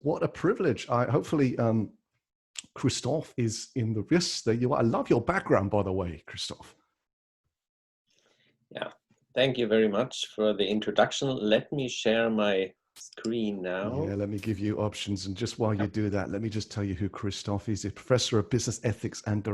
What a privilege. Hopefully, Christoph is in the yes, there you are. I love your background, by the way, Christoph. Yeah, thank you very much for the introduction. Let me share my screen now. Yeah, let me give you options. And just while you do that, let me just tell you who Christoph is. He's Professor of Business Ethics and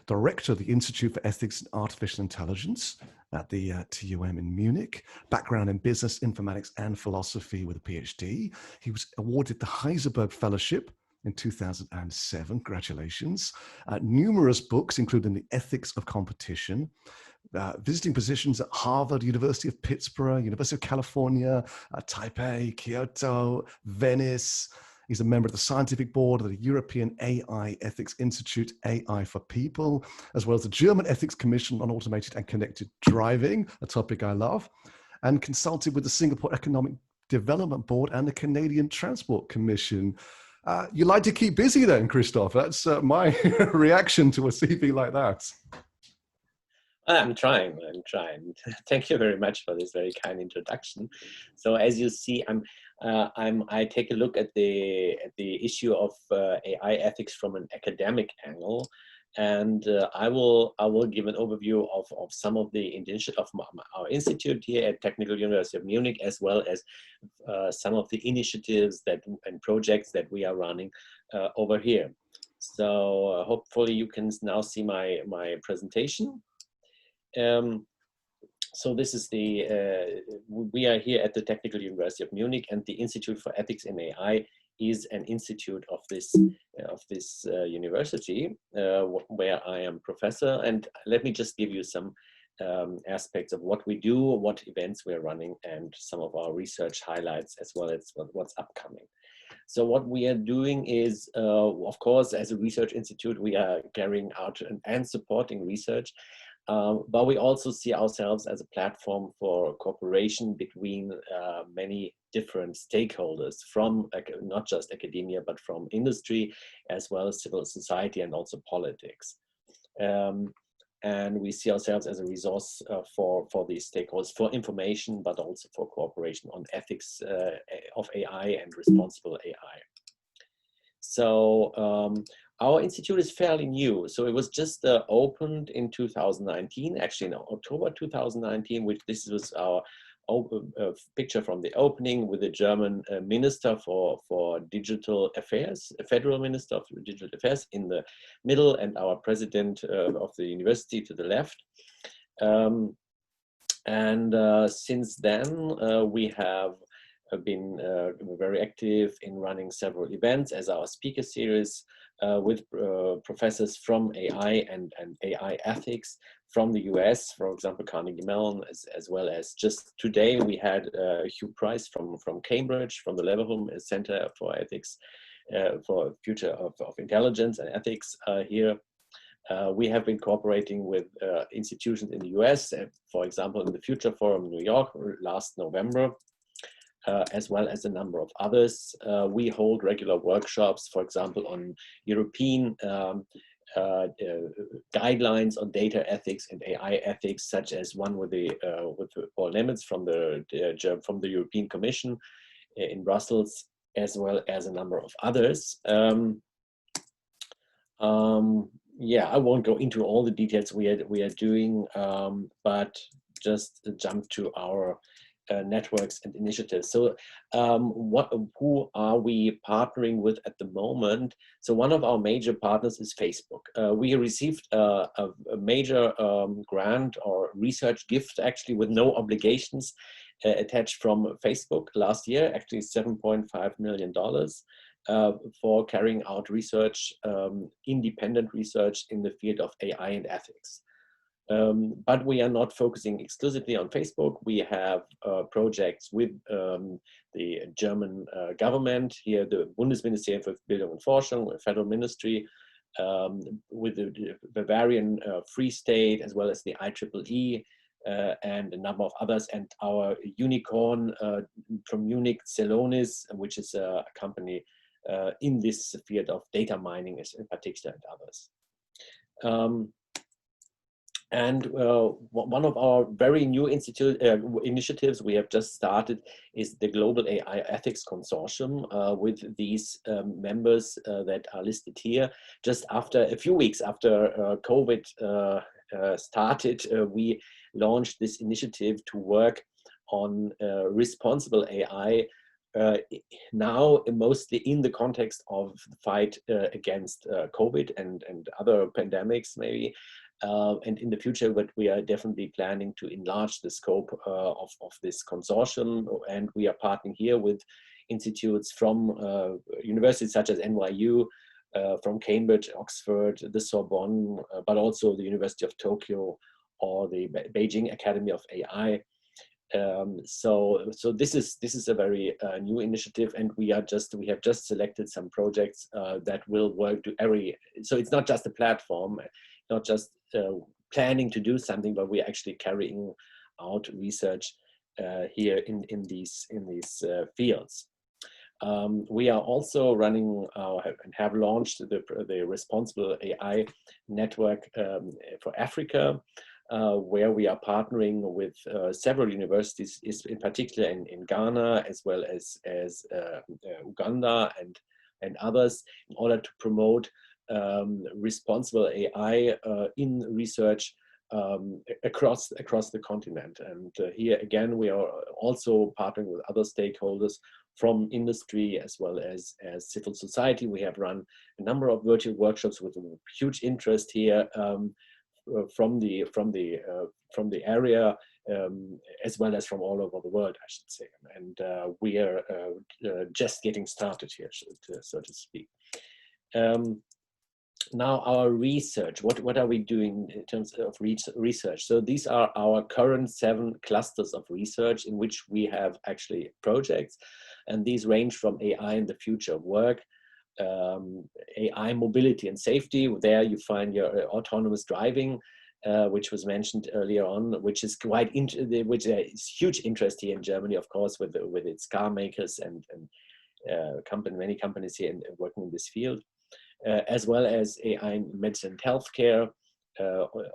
Director of the Institute for Ethics and Artificial Intelligence at the TUM in Munich. Background in business, informatics, and philosophy with a PhD. He was awarded the Heisenberg Fellowship in 2007. Congratulations. Numerous books, including The Ethics of Competition, visiting positions at Harvard, University of Pittsburgh, University of California, Taipei, Kyoto, Venice. He's a member of the scientific board of the European AI Ethics Institute, AI for People, as well as the German Ethics Commission on Automated and Connected Driving, a topic I love, and consulted with the Singapore Economic Development Board and the Canadian Transport Commission. You like to keep busy then, Christoph. That's my reaction to a CV like that. I'm trying. Thank you very much for this very kind introduction. So as you see, I take a look at the issue of AI ethics from an academic angle, and I will give an overview of some of the initiatives of our institute here at Technical University of Munich, as well as some of the initiatives and projects that we are running over here. So hopefully you can now see my presentation. So this is we are here at the Technical University of Munich, and the Institute for Ethics in AI is an institute of this university where I am professor. And let me just give you some aspects of what we do, what events we're running, and some of our research highlights, as well as what's upcoming. So what we are doing is, of course, as a research institute, we are carrying out and supporting research. But we also see ourselves as a platform for cooperation between many different stakeholders from not just academia, but from industry, as well as civil society and also politics. And we see ourselves as a resource for these stakeholders, for information, but also for cooperation on ethics of AI and responsible AI. So our institute is fairly new. So it was just opened in 2019, actually in October 2019, which this was our picture from the opening with the German Minister for Digital Affairs, Federal Minister of Digital Affairs in the middle, and our president of the university to the left. Since then, we have been very active in running several events as our speaker series with professors from AI and AI ethics from the US, for example, Carnegie Mellon, as well as just today we had Hugh Price from Cambridge, from the Leverhulme Center for Ethics, for Future of Intelligence and Ethics here. We have been cooperating with institutions in the US, for example, in the Future Forum in New York last November, as well as a number of others. We hold regular workshops, for example, on European guidelines on data ethics and AI ethics, such as one with Paul Nemitz from the European Commission in Brussels, as well as a number of others. Yeah, I won't go into all the details we are doing, but just jump to our networks and initiatives. So who are we partnering with at the moment? So one of our major partners is Facebook. We received a major grant or research gift, actually with no obligations attached from Facebook last year, actually $7.5 million for carrying out research, independent research in the field of AI and ethics. But we are not focusing exclusively on Facebook. We have projects with the German government, here the Bundesministerium für Bildung und Forschung, a federal ministry, with the Bavarian Free State, as well as the IEEE, and a number of others, and our unicorn from Munich, Celonis, which is a company in this field of data mining in particular, and others. And one of our very new initiatives we have just started is the Global AI Ethics Consortium with these members that are listed here. Just after a few weeks after COVID started, we launched this initiative to work on responsible AI, now mostly in the context of the fight against COVID and other pandemics maybe. And in the future, but we are definitely planning to enlarge the scope of this consortium. And we are partnering here with institutes from universities such as NYU, from Cambridge, Oxford, the Sorbonne, but also the University of Tokyo or the Beijing Academy of AI. So this is a very new initiative, and we have just selected some projects that will work to so it's not just a platform, not just planning to do something, but we're actually carrying out research here in these fields. We are also running and have launched the Responsible AI Network for Africa, where we are partnering with several universities, in particular in Ghana, as well as Uganda and others, in order to promote responsible AI in research across the continent. And here again, we are also partnering with other stakeholders from industry as well as civil society. We have run a number of virtual workshops with huge interest here from the area, as well as from all over the world, I should say. And we are just getting started here, so to speak. Now our research, what are we doing in terms of research? So these are our current 7 clusters of research in which we have actually projects, and these range from AI in the future of work, AI mobility and safety. There you find your autonomous driving, which was mentioned earlier on, which is which is huge interest here in Germany, of course, with its car makers and many companies here working in this field, as well as AI in medicine and healthcare,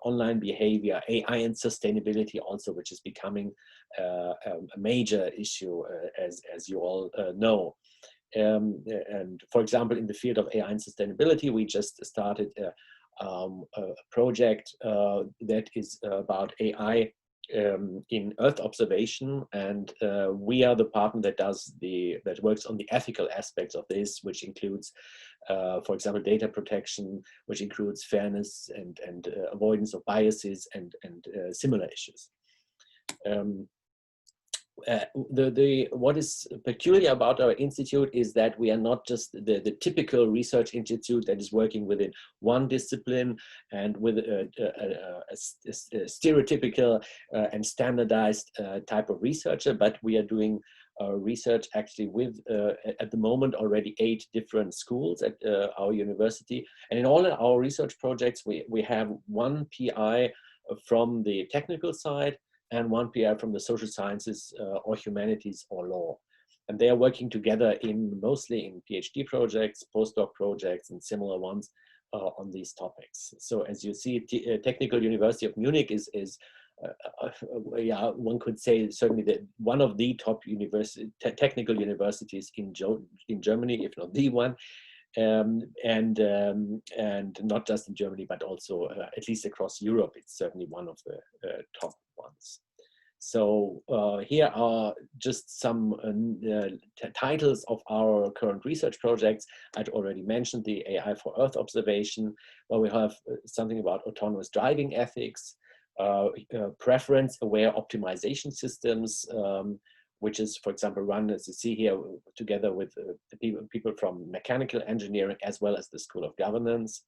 online behavior, AI and sustainability also, which is becoming a major issue, as you all know. And for example, in the field of AI and sustainability, we just started a project that is about AI in Earth observation, and we are the partner that works on the ethical aspects of this, which includes, for example, data protection, which includes fairness and avoidance of biases and similar issues. What is peculiar about our institute is that we are not just the typical research institute that is working within one discipline and with a stereotypical and standardized type of researcher, but we are doing research actually with, at the moment, already 8 different schools at our university. And in all of our research projects, we have one PI from the technical side and one PI from the social sciences or humanities or law. And they are working together mostly in PhD projects, postdoc projects, and similar ones on these topics. So as you see, Technical University of Munich is yeah, one could say certainly that one of the top technical universities in Germany, if not the one. And not just in Germany, but also at least across Europe, it's certainly one of the top ones. So here are just some titles of our current research projects. I'd already mentioned the AI for Earth observation, where we have something about autonomous driving ethics, preference-aware optimization systems, which is, for example, run, as you see here, together with the people from mechanical engineering, as well as the School of Governance.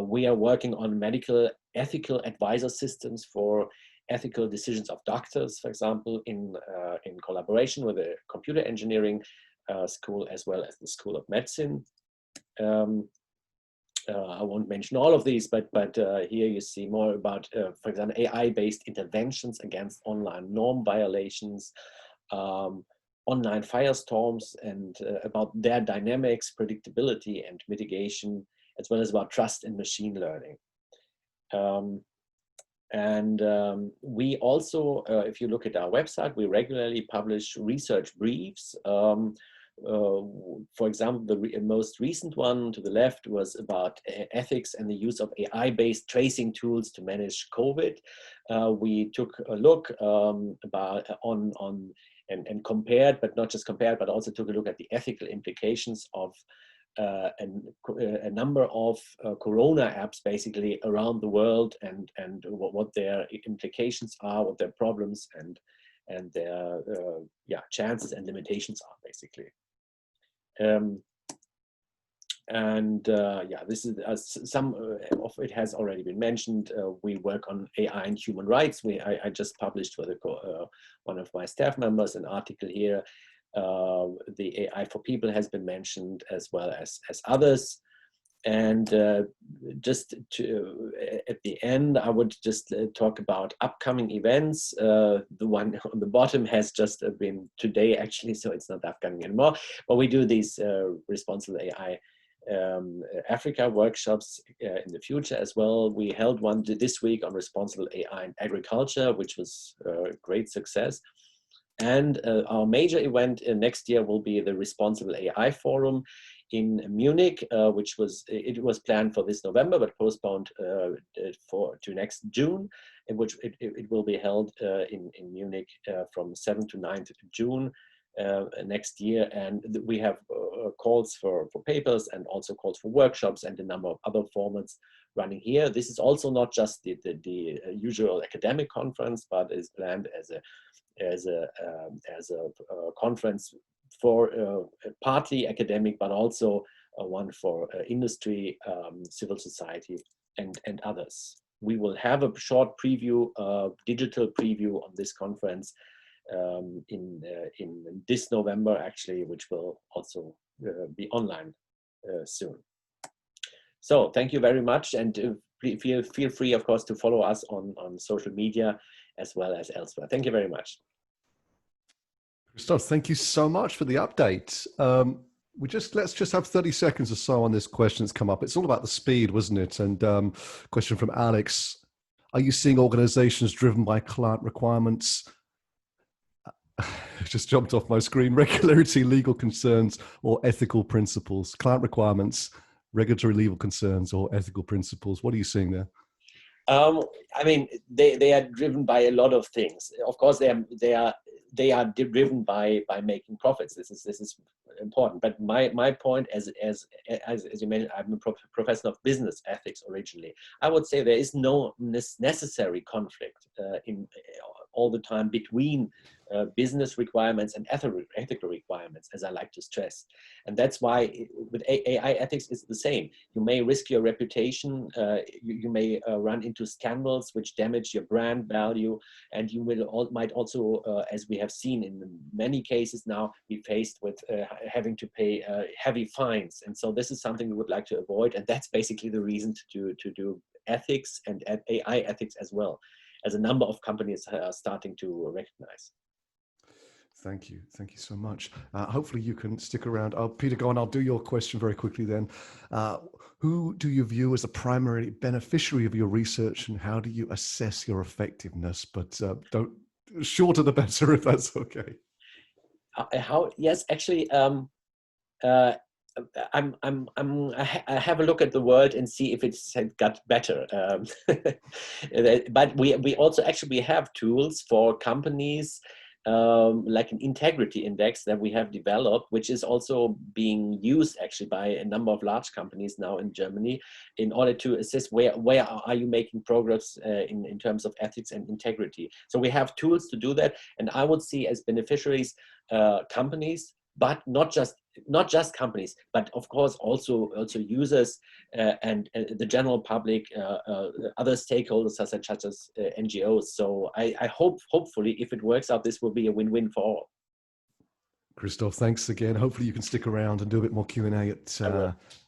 We are working on medical ethical advisor systems for ethical decisions of doctors, for example, in collaboration with the computer engineering school, as well as the School of Medicine. I won't mention all of these, but here you see more about, for example, AI-based interventions against online norm violations, online firestorms, and about their dynamics, predictability, and mitigation, as well as about trust in machine learning. And we also, if you look at our website, we regularly publish research briefs. For example, the most recent one to the left was about ethics and the use of AI-based tracing tools to manage COVID. We took a look and compared, but not just compared, but also took a look at the ethical implications of a number of corona apps basically around the world, and what their implications are, what their problems and their chances and limitations are basically. This is some of it has already been mentioned. We work on AI and human rights. I just published with one of my staff members an article here. The AI for People has been mentioned, as well as others. And just at the end, I would just talk about upcoming events. The one on the bottom has just been today, actually, so it's not upcoming anymore. But we do these responsible AI Africa workshops in the future as well. We held one this week on responsible AI in agriculture, which was a great success. And our major event next year will be the Responsible AI Forum in Munich, which was planned for this November, but postponed to next June, in which it will be held in Munich from 7th to 9th June next year. And we have calls for papers and also calls for workshops and a number of other formats running here. This is also not just the usual academic conference, but is planned as a conference for partly academic, but also one for industry, civil society, and others. We will have a short preview, digital preview on this conference in this November, actually, which will also be online soon. So thank you very much, and feel free, of course, to follow us on social media as well as elsewhere. Thank you very much. Christoph, thank you so much for the update. Let's just have 30 seconds or so on this question that's come up. It's all about the speed, wasn't it? And question from Alex: are you seeing organizations driven by client requirements? Just jumped off my screen. Regulatory, legal concerns, or ethical principles? Client requirements, regulatory, legal concerns, or ethical principles? What are you seeing there? I mean, they are driven by a lot of things. Of course, they are driven by making profits. This is important. But my point, as you mentioned, I'm a professor of business ethics originally. I would say there is no necessary conflict in all the time between business requirements and ethical requirements, as I like to stress. And that's why with AI ethics is the same. You may risk your reputation, you may run into scandals which damage your brand value, and you might also, as we have seen in many cases now, be faced with having to pay heavy fines. And so this is something we would like to avoid, and that's basically the reason to do ethics and AI ethics as well, as a number of companies are starting to recognize. Thank you. Thank you so much. Hopefully you can stick around. Peter, go on. I'll do your question very quickly then. Who do you view as the primary beneficiary of your research, and how do you assess your effectiveness? But shorter the better, if that's okay. Yes, actually, I have a look at the world and see if it's got better. But we also actually have tools for companies, like an integrity index that we have developed, which is also being used actually by a number of large companies now in Germany, in order to assess where are you making progress in terms of ethics and integrity. So we have tools to do that, and I would see as beneficiaries companies, but not just companies, but of course also users and the general public, other stakeholders such as NGOs. So I hopefully, if it works out, this will be a win-win for all. Christoph, thanks again. Hopefully you can stick around and do a bit more Q&A at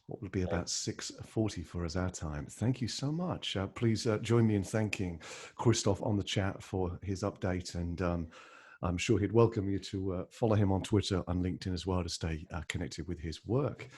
what will be about 6:40 for us our time. Thank you so much. Please join me in thanking Christoph on the chat for his update, and I'm sure he'd welcome you to follow him on Twitter and LinkedIn as well to stay connected with his work.